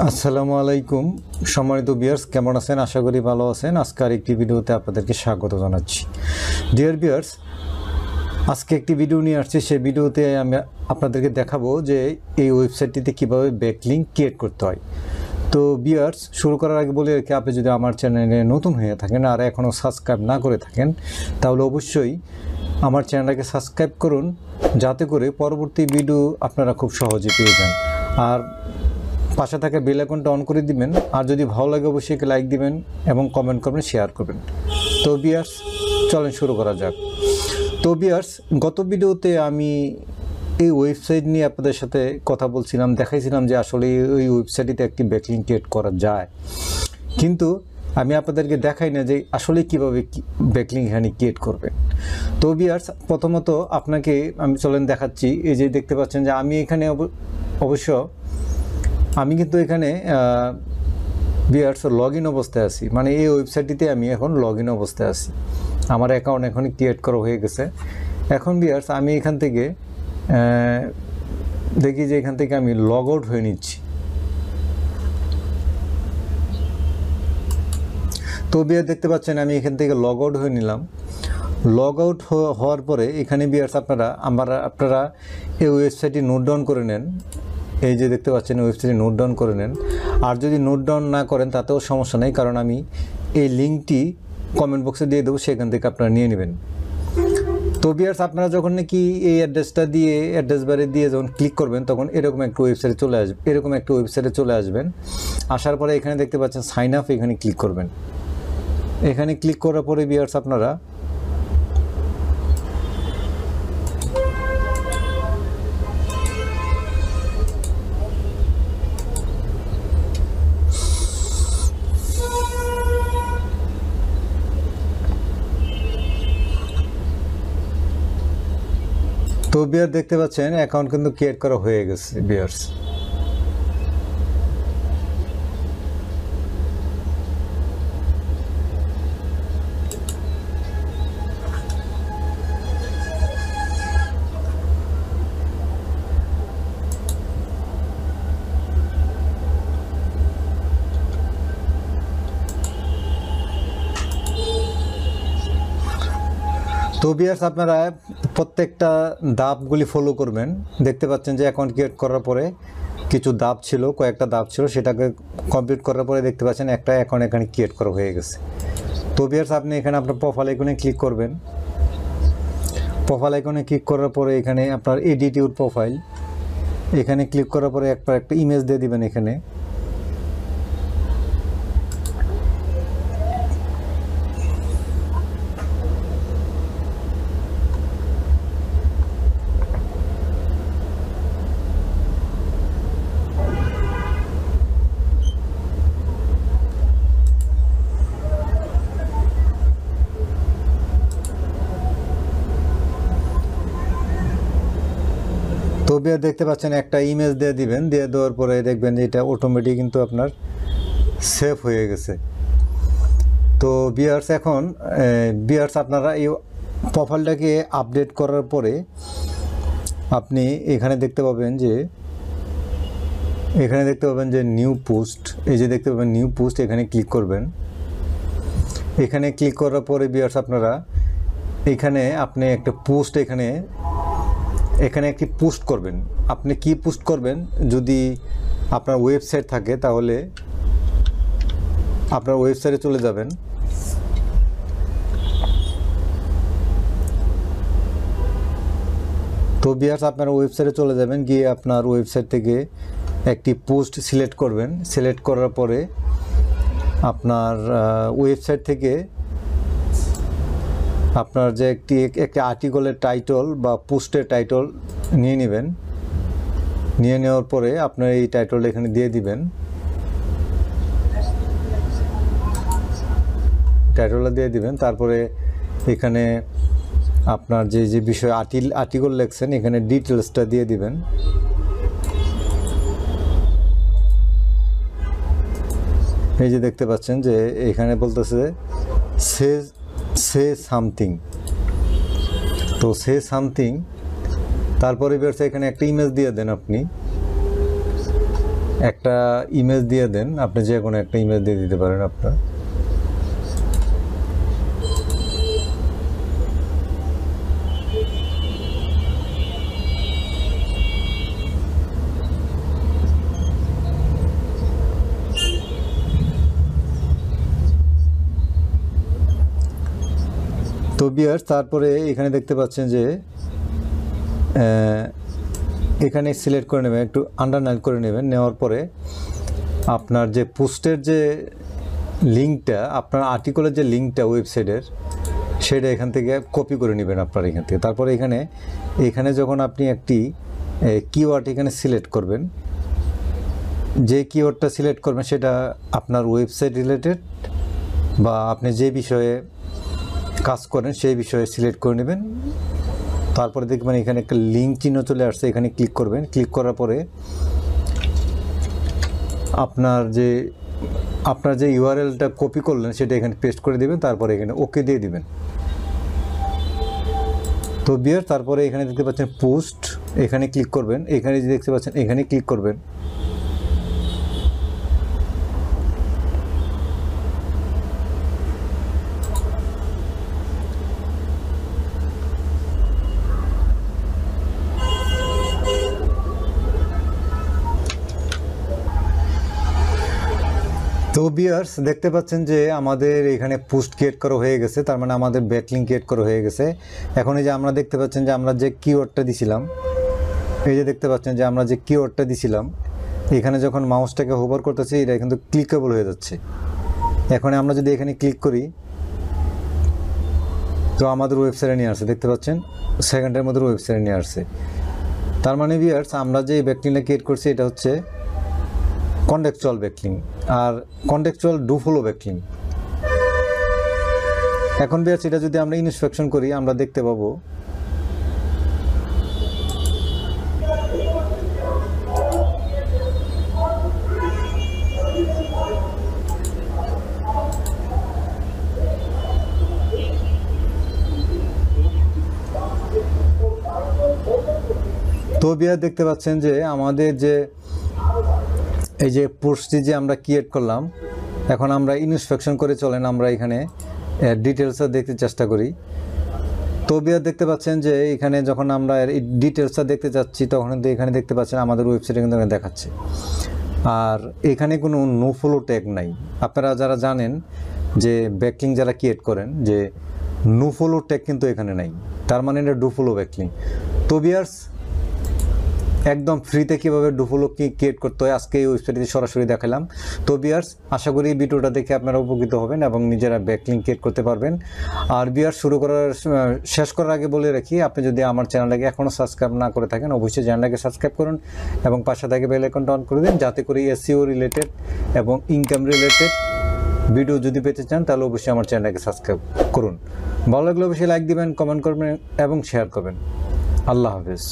আসসালামু আলাইকুম সম্মানিত ভিউয়ার্স, কেমন আছেন? আশা করি ভালো আছেন। আজকের একটি ভিডিওতে আপনাদেরকে স্বাগত জানাচ্ছি। ডিয়ার ভিউয়ার্স, আজকে একটি ভিডিও নিয়ে আসছি। সেই ভিডিওতে আমি আপনাদেরকে দেখাবো যে এই ওয়েবসাইটটিতে কীভাবে ব্যাকলিঙ্ক ক্রিয়েট করতে হয়। তো ভিউয়ার্স, শুরু করার আগে বলে রেখে, আপনি যদি আমার চ্যানেলে নতুন হয়ে থাকেন আর এখনও সাবস্ক্রাইব না করে থাকেন, তাহলে অবশ্যই আমার চ্যানেলটাকে সাবস্ক্রাইব করুন, যাতে করে পরবর্তী ভিডিও আপনারা খুব সহজে পেয়ে যান। আর পাশে থাকা বেল আইকনটা অন করে দিবেন। আর যদি ভালো লাগে অবশ্যই লাইক দিবেন এবং কমেন্ট করবেন, শেয়ার করবেন। তো ভিউয়ার্স, চলেন শুরু করা যাক। তো ভিউয়ার্স, গত ভিডিওতে আমি এই ওয়েবসাইট নিয়ে আপনাদের সাথে কথা বলছিলাম, দেখাইছিলাম যে আসলে ওই ওয়েবসাইটটিতে একটি ব্যাকলিঙ্ক ক্রিয়েট করা যায়, কিন্তু আমি আপনাদেরকে দেখাই না যে আসলে কীভাবে ব্যাকলিঙ্ক এখানে ক্রিয়েট করবেন। তো ভিউয়ার্স, প্রথমত আপনাকে আমি চলেন দেখাচ্ছি। এই যে দেখতে পাচ্ছেন যে আমি এখানে অবশ্য আমি কিন্তু এখানে ভিউয়ার্স লগ ইন অবস্থায় আছি, মানে এই ওয়েবসাইটটিতে আমি এখন লগ ইন অবস্থায় আছি। আমার অ্যাকাউন্ট এখন ক্রিয়েট করা হয়ে গেছে। এখন ভিউয়ার্স, আমি এখান থেকে দেখি যে এখান থেকে আমি লগ আউট হয়ে নিচ্ছি। তো ভিউয়ার্স, দেখতে পাচ্ছেন আমি এখান থেকে লগ আউট হয়ে নিলাম। লগ আউট হওয়ার পরে এখানে ভিউয়ার্স আপনারা এই ওয়েবসাইটটি নোট ডাউন করে নেন। এই যে দেখতে পাচ্ছেন ওয়েবসাইটে নোট ডাউন করে নেন। আর যদি নোট ডাউন না করেন তাতেও সমস্যা নেই, কারণ আমি এই লিঙ্কটি কমেন্ট বক্সে দিয়ে দেবো, সেখান থেকে আপনারা নিয়ে নেবেন। তো ভিউয়ার্স, আপনারা যখন নাকি এই অ্যাড্রেসটা দিয়ে অ্যাড্রেস বারে দিয়ে যখন ক্লিক করবেন, তখন এরকম একটা ওয়েবসাইটে চলে আসবেন। আসার পরে এখানে দেখতে পাচ্ছেন সাইন আপ, এখানে ক্লিক করবেন। এখানে ক্লিক করার পরে ভিউয়ার্স আপনারা তো ভিউয়ার্স দেখতে পাচ্ছেন অ্যাকাউন্ট কিন্তু ক্রিয়েট করা হয়ে গেছে ভিউয়ার্স। তো ভিউয়ার্স, আপনারা প্রত্যেকটা ধাপগুলি ফলো করবেন। দেখতে পাচ্ছেন যে অ্যাকাউন্ট ক্রিয়েট করার পরে কয়েকটা ধাপ ছিল, সেটাকে কমপ্লিট করার পরে দেখতে পাচ্ছেন একটা অ্যাকাউন্ট এখানে ক্রিয়েট করা হয়ে গেছে। তো ভিউয়ার্স, আপনি এখানে আপনার প্রোফাইল আইকনে ক্লিক করবেন। প্রোফাইল আইকনে ক্লিক করার পরে এখানে আপনার এডিট ইউর প্রোফাইল, এখানে ক্লিক করার পরে একটা ইমেজ দিয়ে দিবেন এখানে। তো ভিউয়ার্স, দেখতে পাচ্ছেন একটা ইমেজ দিয়ে দিবেন। দিয়ে দেওয়ার পরে দেখবেন যে এটা অটোমেটিক কিন্তু আপনার সেভ হয়ে গেছে। তো ভিউয়ার্স, এখন ভিউয়ার্স আপনারা এই প্রোফাইলটাকে আপডেট করার পরে আপনি এখানে দেখতে পাবেন যে নিউ পোস্ট, এই যে দেখতে পাবেন নিউ পোস্ট, এখানে ক্লিক করবেন। এখানে ক্লিক করার পরে ভিউয়ার্স আপনারা আপনি একটা পোস্ট এখানে একটি পোস্ট করবেন। আপনি কি পোস্ট করবেন? যদি আপনার ওয়েবসাইট থাকে তাহলে আপনার ওয়েবসাইটে চলে যাবেন। তো ভিউয়ার্স, আপনার ওয়েবসাইটে চলে যাবেন, গিয়ে আপনার ওয়েবসাইট থেকে একটি পোস্ট সিলেক্ট করবেন। সিলেক্ট করার পরে আপনার ওয়েবসাইট থেকে আপনার যে একটি আর্টিকেলের টাইটল বা পোস্টের টাইটল নিয়ে নেবেন। নিয়ে নেওয়ার পরে আপনার এই টাইটলটা এখানে দিয়ে দিবেন। তারপরে এখানে আপনার যে বিষয়ে আর্টিকেল লিখছেন, এখানে ডিটেলসটা দিয়ে দিবেন। এই যে দেখতে পাচ্ছেন যে এখানে বলতেছে সে সামথিং। তো সে সামথিং, তারপরে ভিউয়ার্স এখানে একটা ইমেজ দিয়ে দেন আপনি। একটা ইমেজ দিয়ে দেন, আপনি যে কোনো একটা ইমেজ দিয়ে দিতে পারেন আপনার। তো ভিউয়ার্স, তারপরে এখানে দেখতে পাচ্ছেন যে এখানে সিলেক্ট করে নেবেন, একটু আন্ডারলাইন করে নেবেন। নেওয়ার পরে আপনার যে পোস্টের যে লিঙ্কটা, আপনার আর্টিকেলের যে লিঙ্কটা ওয়েবসাইটের, সেটা এখান থেকে কপি করে নেবেন আপনার এখান থেকে। তারপরে এখানে যখন আপনি একটি কিওয়ার্ড এখানে সিলেক্ট করবেন, যে কিওয়ার্ডটা সিলেক্ট করবেন সেটা আপনার ওয়েবসাইট রিলেটেড বা আপনি যে বিষয়ে কাজ করেন সেই বিষয়ে সিলেক্ট করে নেবেন। তারপরে দেখবেন এখানে একটা লিঙ্ক চিহ্ন চলে আসছে, এখানে ক্লিক করবেন। ক্লিক করার পরে আপনার যে ইউআরএলটা কপি করলেন সেটা এখানে পেস্ট করে দেবেন। তারপরে এখানে ওকে দিয়ে দিবেন। তো ভিউয়ার, তারপরে এখানে দেখতে পাচ্ছেন পোস্ট, এখানে ক্লিক করবেন। এখানে যে দেখতে পাচ্ছেন এখানে ক্লিক করবেন। তো ভিউয়ার্স, দেখতে পাচ্ছেন যে আমাদের এখানে পোস্ট ক্রিয়েট করা হয়ে গেছে, তার মানে আমাদের ব্যাকলিঙ্ক ক্রিয়েট করা হয়ে গেছে। এখন এই যে আমরা দেখতে পাচ্ছেন যে আমরা যে কিওয়ার্ডটা দিছিলাম, এই যে দেখতে পাচ্ছেন যে আমরা যে কিওয়ার্ডটা দিছিলাম, এখানে যখন মাউসটাকে হোভার করতেছি এটা কিন্তু ক্লিকেবল হয়ে যাচ্ছে। এখন আমরা যদি এখানে ক্লিক করি তো আমাদের ওয়েবসাইটে নিয়ে আসছে, দেখতে পাচ্ছেন সেকেন্ডের মধ্যে ওয়েবসাইটে নিয়ে আসছে। তার মানে ভিউয়ার্স, আমরা যে ব্যাকলিঙ্কটা ক্রিয়েট করছি এটা হচ্ছে কন্টেক্সচুয়াল ব্যাকলিঙ্ক আর কন্টেক্সচুয়াল ডু ফলো ব্যাকলিঙ্ক। এখন ভিউয়ার্স, এটা যদি আমরা ইন্সপেকশন করি আমরা দেখতে পাবো তো ভিউয়ার্স, দেখতে পাচ্ছেন যে আমাদের যে এই যে পোস্টটি যে আমরা ক্রিয়েট করলাম, এখন আমরা ইন্সপেকশন করে চলেন আমরা এখানে ডিটেলসটা দেখতে চেষ্টা করি। তো ভিউয়ার্স, দেখতে পাচ্ছেন যে এখানে যখন আমরা এই ডিটেলসটা দেখতে যাচ্ছি তখন কিন্তু এখানে দেখতে পাচ্ছেন আমাদের ওয়েবসাইটে কিন্তু দেখাচ্ছে। আর এখানে কোনো নো ফলো ট্যাগ নাই। আপনারা যারা জানেন যে ব্যাকলিঙ্ক যারা ক্রিয়েট করেন যে নো ফলো ট্যাগ কিন্তু এখানে নাই, তার মানে এটা ডু ফলো ব্যাকলিঙ্ক। তো ভিউয়ার্স, একদম ফ্রিতে কীভাবে ডু ফলো ক্রিয়েট করতে হয় আজকে এই ওয়েবসাইটে সরাসরি দেখালাম। তো ভিউয়ার্স, আশা করি এই ভিডিওটা দেখে আপনারা উপকৃত হবেন এবং নিজেরা ব্যাকলিঙ্ক ক্রিয়েট করতে পারবেন। আর ভিউয়ার্স, শেষ করার আগে বলে রাখি, আপনি যদি আমার চ্যানেলটাকে এখনও সাবস্ক্রাইব না করে থাকেন অবশ্যই চ্যানেলটাকে সাবস্ক্রাইব করুন এবং পাশে থেকে বেল আইকনটা অন করে দিন, যাতে করে এসইও রিলেটেড এবং ইনকাম রিলেটেড ভিডিও যদি পেতে চান তাহলে অবশ্যই আমার চ্যানেলটাকে সাবস্ক্রাইব করুন। ভালো লাগলে অবশ্যই লাইক দিবেন, কমেন্ট করবেন এবং শেয়ার করবেন। আল্লাহ হাফেজ।